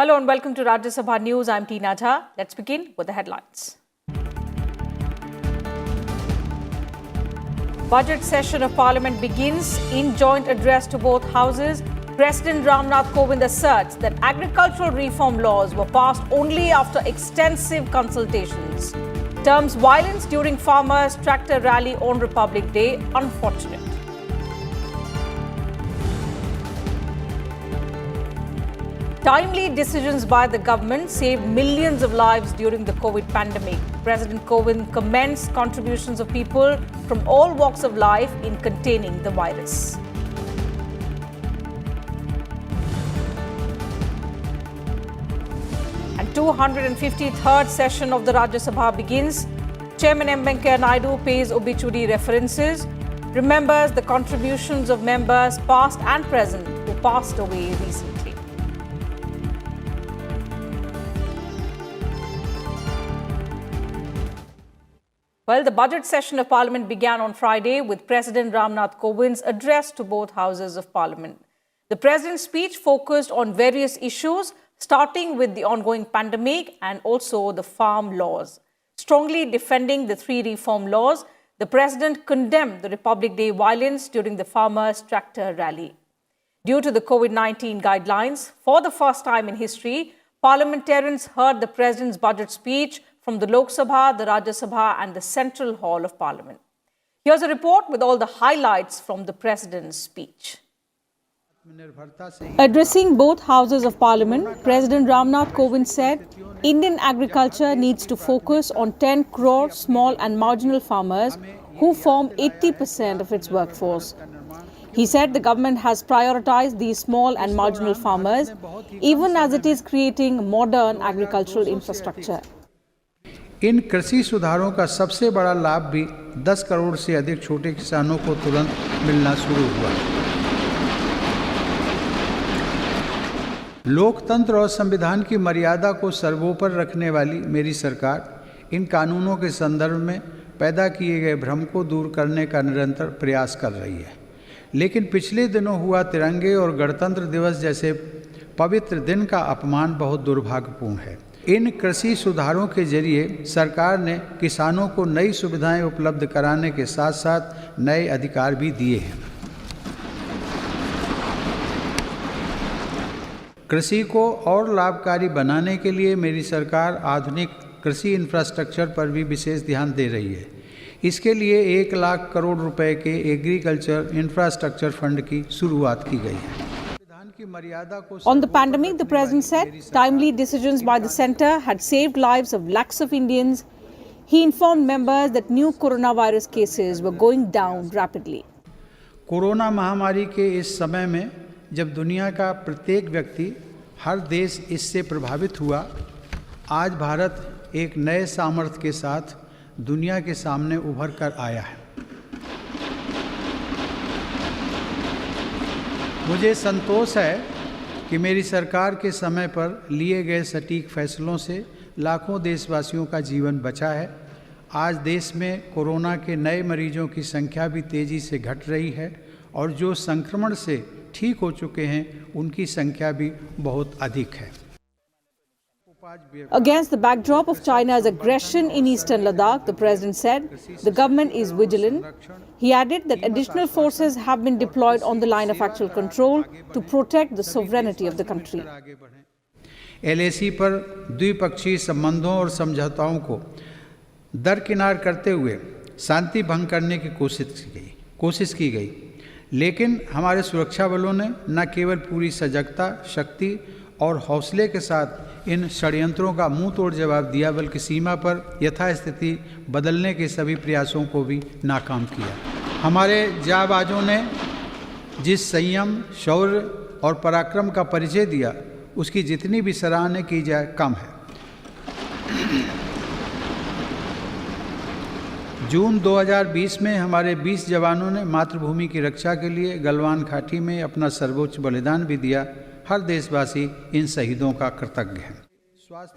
Hello and welcome to Rajya Sabha News. I'm Tina Jha. Let's begin with the headlines. Budget session of Parliament begins. In joint address to both houses, President Ramnath Kovind asserts that agricultural reform laws were passed only after extensive consultations. Terms violence during farmers' tractor rally on Republic Day unfortunate. Timely decisions by the government saved millions of lives during the COVID pandemic. President Kovind commends contributions of people from all walks of life in containing the virus. And 253rd session of the Rajya Sabha begins. Chairman M. Venkaiah Naidu pays obituary references, remembers the contributions of members past and present who passed away recently. Well, the budget session of Parliament began on Friday with President Ramnath Kovind's address to both houses of Parliament. The President's speech focused on various issues, starting with the ongoing pandemic and also the farm laws. Strongly defending the three reform laws, the President condemned the Republic Day violence during the farmers' tractor rally. Due to the COVID-19 guidelines, for the first time in history, parliamentarians heard the President's budget speech from the Lok Sabha, the Rajya Sabha and the Central Hall of Parliament. Here's a report with all the highlights from the President's speech. Addressing both houses of Parliament, President Ramnath Kovind said, Indian agriculture needs to focus on 10 crore small and marginal farmers who form 80% of its workforce. He said the government has prioritized these small and marginal farmers, even as it is creating modern agricultural infrastructure. इन कृषि सुधारों का सबसे बड़ा लाभ भी 10 करोड़ से अधिक छोटे किसानों को तुरंत मिलना शुरू हुआ। लोकतंत्र और संविधान की मर्यादा को सर्वोपरि रखने वाली मेरी सरकार इन कानूनों के संदर्भ में पैदा किए गए भ्रम को दूर करने का निरंतर प्रयास कर रही है। लेकिन पिछले दिनों हुआ तिरंगे और गणतंत्र दिवस जैसे पवित्र दिन का अपमान बहुत दुर्भाग्यपूर्ण है। इन कृषि सुधारों के जरिए सरकार ने किसानों को नई सुविधाएं उपलब्ध कराने के साथ साथ नए अधिकार भी दिए हैं। कृषि को और लाभकारी बनाने के लिए मेरी सरकार आधुनिक कृषि इंफ्रास्ट्रक्चर पर भी विशेष ध्यान दे रही है। इसके लिए 1 लाख करोड़ रुपए के एग्रीकल्चर इंफ्रास्ट्रक्चर फंड की शुरुआत की गई है। On the pandemic, the President said timely decisions by the centre had saved lives of lakhs of Indians. He informed members that new coronavirus cases were going down rapidly. Corona महामारी के इस समय में जब दुनिया का प्रत्येक व्यक्ति हर देश इससे प्रभावित हुआ, आज भारत एक नए सामर्थ्य के साथ दुनिया के सामने उभर कर आया है। मुझे संतोष है कि मेरी सरकार के समय पर लिए गए सटीक फैसलों से लाखों देशवासियों का जीवन बचा है। आज देश में कोरोना के नए मरीजों की संख्या भी तेज़ी से घट रही है और जो संक्रमण से ठीक हो चुके हैं उनकी संख्या भी बहुत अधिक है। Against the backdrop of China's aggression in eastern Ladakh, the President said the government is vigilant. He added that additional forces have been deployed on the line of actual control to protect the sovereignty of the country. LAC पर द्विपक्षीय संबंधों और समझौताओं को दरकिनार करते हुए शांति भंग करने की कोशिश की गई, लेकिन हमारे सुरक्षा बलों ने न केवल पूरी सजगता, शक्ति और हौसले के साथ इन षड्यंत्रों का मुंह तोड़ जवाब दिया, बल्कि सीमा पर यथास्थिति बदलने के सभी प्रयासों को भी नाकाम किया। हमारे जाबाजों ने जिस संयम, शौर्य और पराक्रम का परिचय दिया, उसकी जितनी भी सराहना की जाए कम है। जून 2020 में हमारे 20 जवानों ने मातृभूमि की रक्षा के लिए गलवान घाटी में अपना सर्वोच्च बलिदान भी दिया। हर देशवासी इन शहीदों का कृतज्ञ है।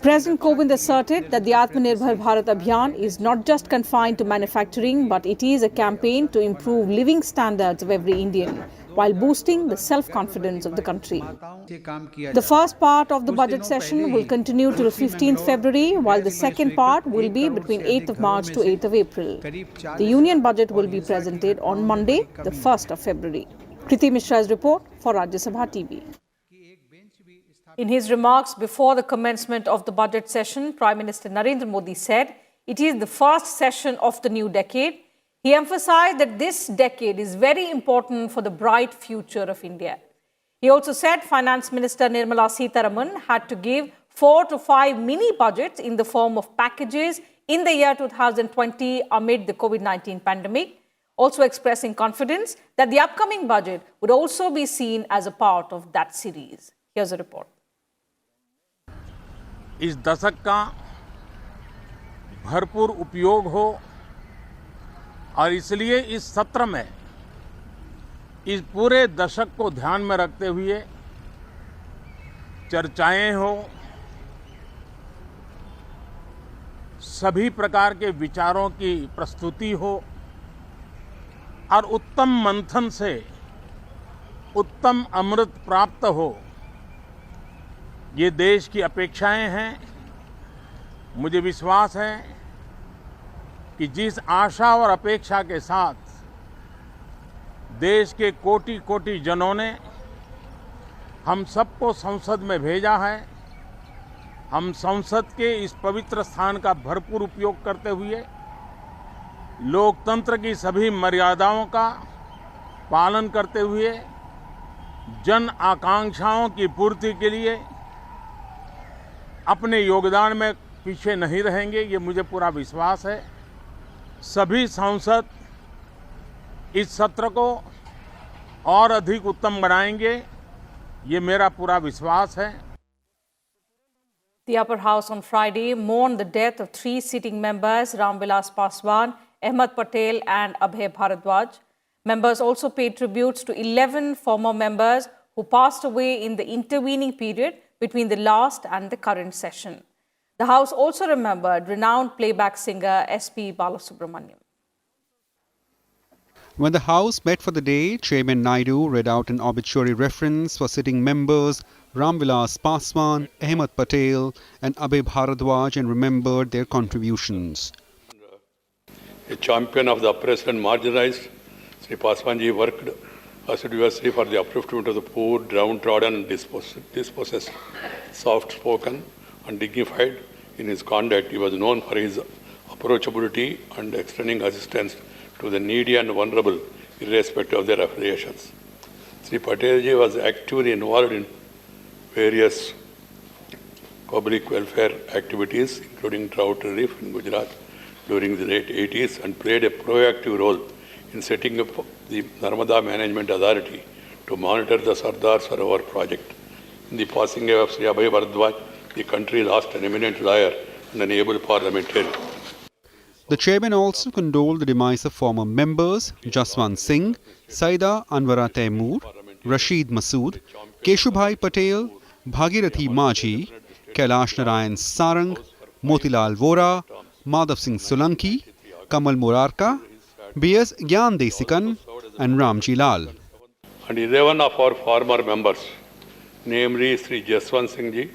President Kovind asserted that the Atmanirbhar Bharat Abhiyan is not just confined to manufacturing, but it is a campaign to improve living standards of every Indian. while boosting the self-confidence of the country. से काम किया The जाता first part of the कुछ budget दिनों session पहले will he continue till Tulsi 15th Manglaur February, while the ऐसी second में part will स्वीकृत be 1 between करोड़ से 8th अधिक of घरों March में to से 8th of April. करीब The 40,000 union budget will और be हिंसा की presented on घटनाओं में Monday, बड़ी the कमी 1st of February. Kriti Mishra's report for Rajya Sabha TV. In his remarks before the commencement of the budget session, Prime Minister Narendra Modi said it is the first session of the new decade. He emphasized that this decade is very important for the bright future of India. He also said Finance Minister Nirmala Sitharaman had to give 4 to 5 mini budgets in the form of packages in the year 2020 amid the COVID-19 pandemic, also expressing confidence that the upcoming budget would also be seen as a part of that series. Here's a report. इस दशक का भरपूर उपयोग हो और इसलिए इस सत्र में इस पूरे दशक को ध्यान में रखते हुए चर्चाएं हो, सभी प्रकार के विचारों की प्रस्तुति हो और उत्तम मंथन से उत्तम अमृत प्राप्त हो, ये देश की अपेक्षाएं हैं। मुझे विश्वास है कि जिस आशा और अपेक्षा के साथ देश के कोटि कोटि जनों ने हम सबको संसद में भेजा है, हम संसद के इस पवित्र स्थान का भरपूर उपयोग करते हुए लोकतंत्र की सभी मर्यादाओं का पालन करते हुए जन आकांक्षाओं की पूर्ति के लिए अपने योगदान में पीछे नहीं रहेंगे, ये मुझे पूरा विश्वास है। सभी सांसद इस सत्र को और अधिक उत्तम बनाएंगे, ये मेरा पूरा विश्वास है। The upper house on Friday mourned the death of 3 sitting members, Ramvilas Paswan, Ahmed Patel and Abhay Bharadwaj. Members also paid tributes to 11 former members who passed away in the intervening period between the last and the current session. The House also remembered renowned playback singer S.P. Balasubramaniam. When the House met for the day, Chairman Naidu read out an obituary reference for sitting members Ramvilas Paswan, Ahmed Patel and Abhay Bharadwaj and remembered their contributions. A champion of the oppressed and marginalized, Sri Paswanji worked assiduously for the upliftment of the poor, downtrodden and dispossessed. Soft-spoken and dignified in his conduct, he was known for his approachability and extending assistance to the needy and vulnerable, irrespective of their affiliations. Sri Patelji was actively involved in various public welfare activities, including drought relief in Gujarat during the late 80s, and played a proactive role in setting up the Narmada Management Authority to monitor the Sardar Sarovar project. In the passing away of Sri Abhay Bharadwaj, the country lost an eminent lawyer and an able parliamentarian. The chairman also condoled the demise of former members Jaswant Singh, Saida Anwara Taimur, Rashid Masood, Keshubhai Patel, Bhagirathi Majhi, Kailash Narayan Sarang, Motilal Vora, Madhav Singh Solanki, Kamal Murarka, B.S. Gyan Desikan and Ramji Lal. And 11 of our former members, namely Sri Jaswant Singh Ji,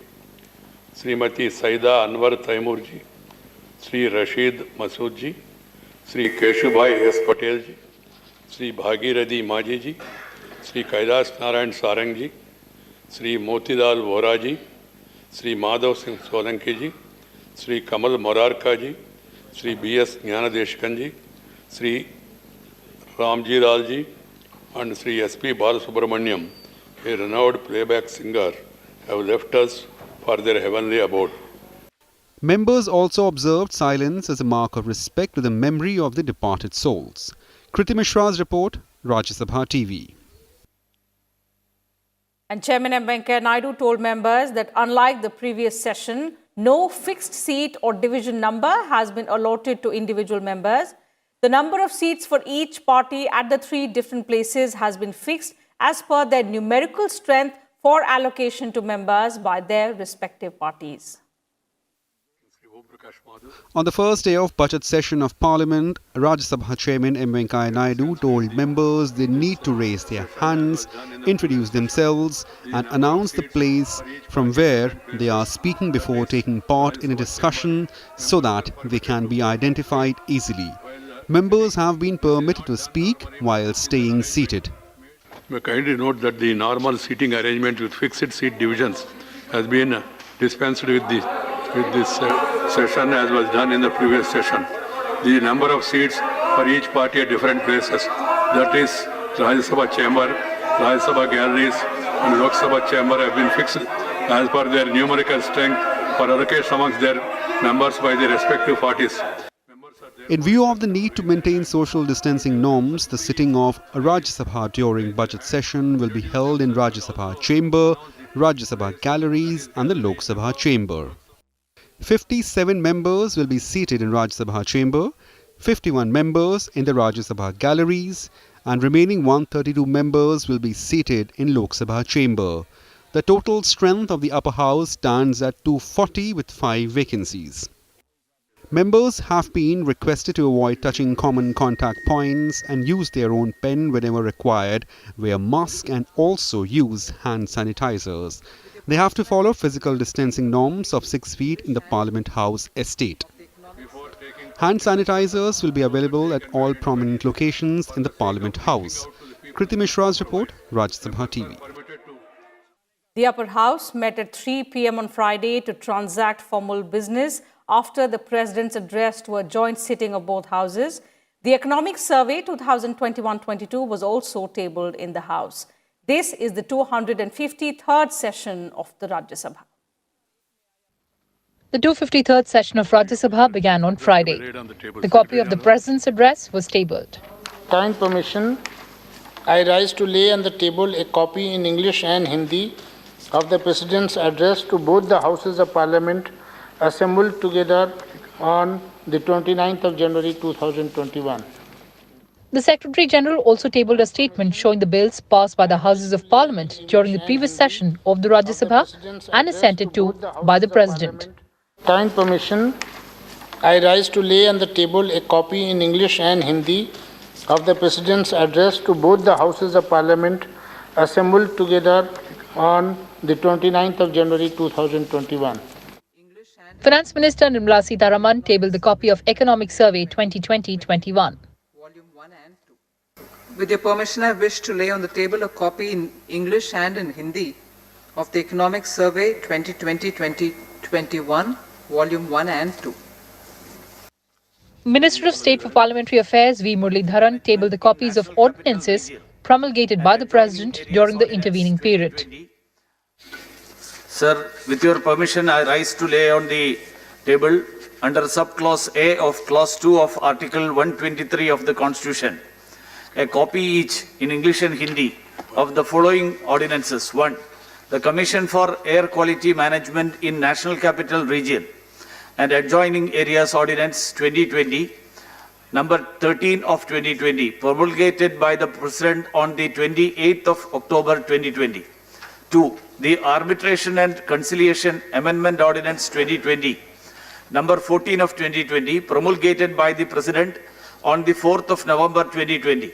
Srimati Saida Anwar Taimur Ji, Sri Rashid Masood Ji, Sri Keshubhai S. Patel Ji, Sri Bhagirathi Majhi Ji, Sri Kailash Narayan Sarang Ji, Sri Motilal Vora Ji, Sri Madhav Singh Solanki Ji, Sri Kamal Morarka Ji, Sri B.S. Jnanadeshkan Ji, Sri Ramji Lal Ji, and Sri S.P. Balasubramaniam, a renowned playback singer, have left us for their heavenly abode. Members also observed silence as a mark of respect to the memory of the departed souls. Kriti Mishra's report, Rajya Sabha TV. And Chairman M. Venkaiah Naidu told members that unlike the previous session, no fixed seat or division number has been allotted to individual members. The number of seats for each party at the 3 different places has been fixed as per their numerical strength for allocation to members by their respective parties. On the first day of budget session of Parliament, Rajya Sabha Chairman M. Venkaiah Naidu told members they need to raise their hands, introduce themselves and announce the place from where they are speaking before taking part in a discussion so that they can be identified easily. Members have been permitted to speak while staying seated. May kindly note that the normal seating arrangement with fixed seat divisions has been dispensed with this session as was done in the previous session. The number of seats for each party at different places, that is Rajya Sabha chamber, Rajya Sabha galleries and Lok Sabha chamber have been fixed as per their numerical strength for allocation amongst their members by the respective parties. In view of the need to maintain social distancing norms, the sitting of Rajya Sabha during budget session will be held in Rajya Sabha chamber, Rajya Sabha galleries and the Lok Sabha chamber. 57 members will be seated in Rajya Sabha chamber, 51 members in the Rajya Sabha galleries and remaining 132 members will be seated in Lok Sabha chamber. The total strength of the upper house stands at 240 with 5 vacancies. Members have been requested to avoid touching common contact points and use their own pen whenever required, wear masks and also use hand sanitizers. They have to follow physical distancing norms of 6 feet in the Parliament House estate. Hand sanitizers will be available at all prominent locations in the Parliament House. Kriti Mishra's report, Rajya Sabha TV. The upper house met at 3 p.m. on Friday to transact formal business after the president's address to a joint sitting of both houses. The Economic Survey 2021-22 was also tabled in the House. This is the 253rd session of the Rajya Sabha. The 253rd session of Rajya Sabha began on Friday. The copy of the President's address was tabled. Kind permission, I rise to lay on the table a copy in English and Hindi of the President's address to both the Houses of Parliament assembled together on the 29th of January 2021. The Secretary General also tabled a statement showing the bills passed by the Houses of Parliament during the previous session of the Rajya Sabha and assented to by the President. Kind permission, I rise to lay on the table a copy in English and Hindi of the President's address to both the Houses of Parliament assembled together on the 29th of January 2021. Finance Minister Nirmala Sitharaman tabled the copy of Economic Survey 2020-21. With your permission, I wish to lay on the table a copy in English and in Hindi of the Economic Survey 2020-2021, Volume 1 and 2. Minister of State for Parliamentary Affairs V. Muralidharan tabled the copies of ordinances promulgated by the President during the intervening period. Sir, with your permission, I rise to lay on the table under subclause A of clause 2 of Article 123 of the Constitution, a copy each in English and Hindi of the following ordinances. 1. The Commission for Air Quality Management in National Capital Region and Adjoining Areas Ordinance 2020, number 13 of 2020, promulgated by the President on the 28th of October 2020. 2. The Arbitration and Conciliation Amendment Ordinance 2020, number 14 of 2020, promulgated by the President on the 4th of November 2020.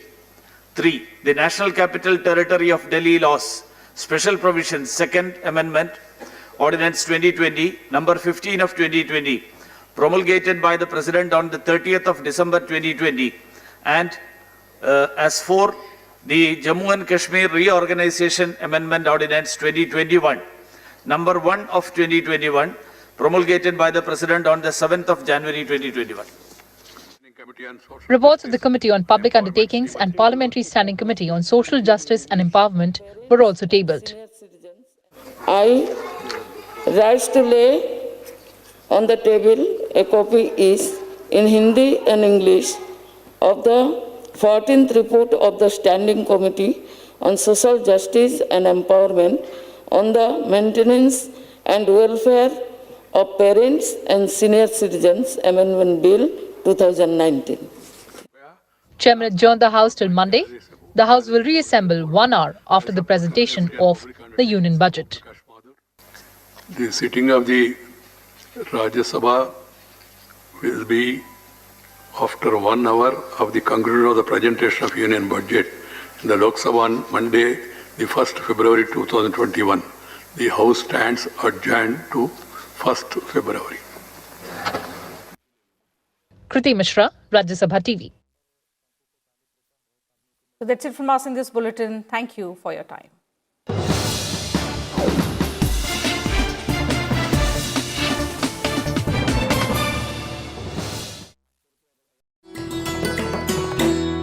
3. The National Capital Territory of Delhi Laws, Special Provisions, Second Amendment, Ordinance 2020, number 15 of 2020, promulgated by the President on the 30th of December 2020. And as for the Jammu and Kashmir Reorganization Amendment Ordinance 2021, number 1 of 2021, promulgated by the President on the 7th of January 2021. Reports of the Committee on Public Undertakings and Parliamentary Standing Committee on Social Justice and Empowerment were also tabled. I rise to lay on the table a copy is in Hindi and English of the 14th report of the Standing Committee on Social Justice and Empowerment on the maintenance and welfare of parents and senior citizens Amendment Bill 2019. Chairman adjourned the House till Monday. The House will reassemble 1 hour after the presentation of the Union Budget. The sitting of the Rajya Sabha will be after 1 hour of the conclusion of the presentation of Union Budget in the Lok Sabha on Monday, the 1st February 2021. The House stands adjourned to 1st February. Kriti Mishra, Rajya Sabha TV. So that's it from us in this bulletin. Thank you for your time.